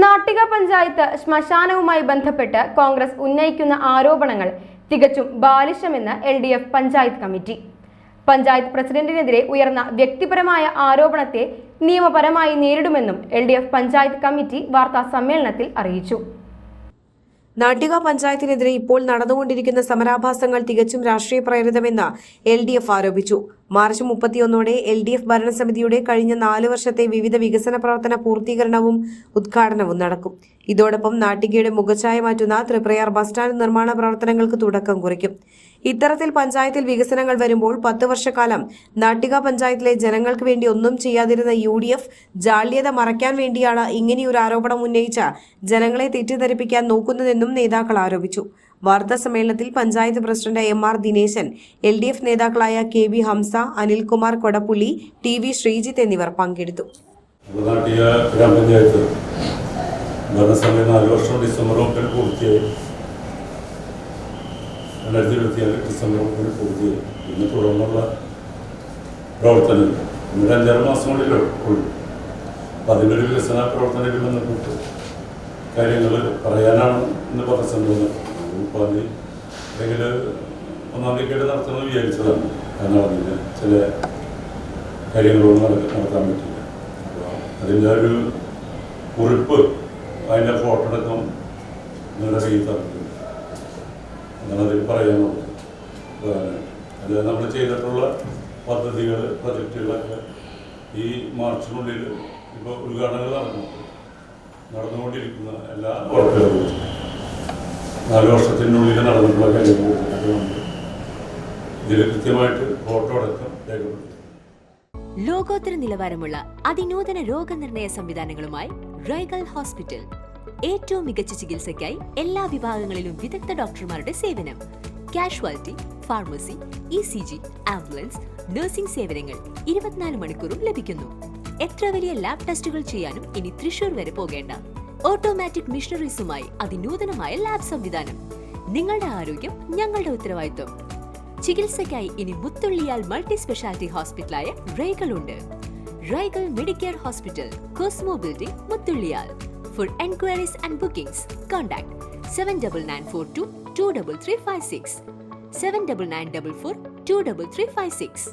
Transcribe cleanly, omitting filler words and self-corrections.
നാട്ടിക പഞ്ചായത്ത് ശ്മശാനവുമായി ബന്ധപ്പെട്ട് കോൺഗ്രസ് ഉന്നയിക്കുന്ന ആരോപണങ്ങൾ തികച്ചും ബാലിശമെന്ന് LDF പഞ്ചായത്ത് കമ്മിറ്റി. പഞ്ചായത്ത് പ്രസിഡന്റിനെതിരെ ഉയർന്ന വ്യക്തിപരമായ ആരോപണത്തെ നിയമപരമായി നേരിടുമെന്നും LDF പഞ്ചായത്ത് കമ്മിറ്റി വാർത്താ സമ്മേളനത്തിൽ അറിയിച്ചു. നാട്ടിക പഞ്ചായത്തിനെതിരെ ഇപ്പോൾ നടന്നുകൊണ്ടിരിക്കുന്ന സമരാഭാസങ്ങൾ തികച്ചും രാഷ്ട്രീയ പ്രേരിതമെന്ന് LDF ആരോപിച്ചു. മാർച്ച് 31 LDF ഭരണസമിതിയുടെ കഴിഞ്ഞ 4 വർഷത്തെ വിവിധ വികസന പ്രവർത്തന പൂർത്തീകരണവും ഉദ്ഘാടനവും നടക്കും. ഇതോടൊപ്പം നാട്ടികയുടെ മുഖച്ഛായ മാറ്റുന്ന തൃപ്രയാർ ബസ് സ്റ്റാൻഡ് നിർമ്മാണ പ്രവർത്തനങ്ങൾക്ക് തുടക്കം കുറിക്കും. ഇത്തരത്തിൽ പഞ്ചായത്തിൽ വികസനങ്ങൾ വരുമ്പോൾ 10 വർഷക്കാലം നാട്ടിക പഞ്ചായത്തിലെ ജനങ്ങൾക്ക് വേണ്ടി ഒന്നും ചെയ്യാതിരുന്ന UDF ജാള്യത മറയ്ക്കാൻ വേണ്ടിയാണ് ഇങ്ങനെയൊരു ആരോപണം ഉന്നയിച്ച ജനങ്ങളെ തെറ്റിദ്ധരിപ്പിക്കാൻ നോക്കുന്നതെന്നും നേതാക്കൾ ആരോപിച്ചു. വാർത്താ സമ്മേളനത്തിൽ panchayat president MR Dineshan, LDF നേതാക്കളായ KB ഹംസ, അനിൽകുമാർ കൊടപ്പുള്ളി, TV ശ്രീജിത്ത് എന്നിവർ പങ്കെടുത്തു. ഡിസംബർ 9 പൂർത്തിയായി. ഇന്ന് തുടർന്നുള്ള പ്രവർത്തനം 5-6 മാസങ്ങളിലേ ഉള്ളൂ. അപ്പം അതിനൊരു വികസന പ്രവർത്തനത്തിൽ ബന്ധപ്പെട്ട് കാര്യങ്ങൾ പറയാനാണ് ഇന്ന് പത്രസമ്മേളനം. ഇപ്പോൾ അത് അല്ലെങ്കിൽ 1-ാം തീയതിക്കായിട്ട് നടത്തണമെന്ന് വിചാരിച്ചതാണ്. കാരണം അതിന് ചില കാര്യങ്ങളൊന്നും നടത്താൻ പറ്റില്ല. അപ്പോൾ അതിൻ്റെ ഒരു കുറിപ്പ്, അതിൻ്റെ ഫോട്ടോ അടക്കം നിങ്ങളുടെ കയ്യിൽ തന്നിട്ടുണ്ട്. അങ്ങനെ അതിൽ പറയാനുള്ളത് അത് നമ്മൾ ചെയ്തിട്ടുള്ള പദ്ധതികൾ, പ്രൊജക്റ്റുകളൊക്കെ ഈ മാർച്ചിനുള്ളിൽ ഇപ്പോൾ ഉദ്ഘാടനങ്ങൾ നടന്നുകൊണ്ടിരിക്കുന്ന എല്ലാ വർക്കുകളും 4 വർഷത്തിനുള്ളിൽ നടന്നിട്ടുള്ള കാര്യങ്ങളുണ്ട്. ഇതിൽ കൃത്യമായിട്ട് ഫോട്ടോ അടക്കം രേഖപ്പെടുത്തി. ലോകോത്തര നിലവാരമുള്ള അതിനൂതന രോഗനിർണയ സംവിധാനങ്ങളുമായി റൈഗൽ ഹോസ്പിറ്റൽ. ഏറ്റവും മികച്ച ചികിത്സയ്ക്കായി എല്ലാ വിഭാഗങ്ങളിലും വിദഗ്ധ ഡോക്ടർമാരുടെ സേവനം. Casualty, pharmacy, ECG, ambulance, nursing സേവനങ്ങൾ 24 മണിക്കൂറും ലഭിക്കുന്നു. എത്ര വലിയ ലാബ് ടെസ്റ്റുകൾ ചെയ്യാനും ഇനി തൃശൂർ വരെ പോകേണ്ട. ഓട്ടോമാറ്റിക് മിഷനറീസുമായി അതിനൂതനമായ ലാബ് സംവിധാനം. നിങ്ങളുടെ ആരോഗ്യം ഞങ്ങളുടെ ഉത്തരവാദിത്വം. ചികിത്സയ്ക്കായി ഇനി മുത്തുള്ളിയാൽ മൾട്ടി സ്പെഷ്യാലിറ്റി ഹോസ്പിറ്റലായ റൈഗൽ ഉണ്ട്. റൈഗൽ Medicare hospital, Cosmo building, Muthulliyal. For enquiries and bookings, contact 7994223356, 7994423356.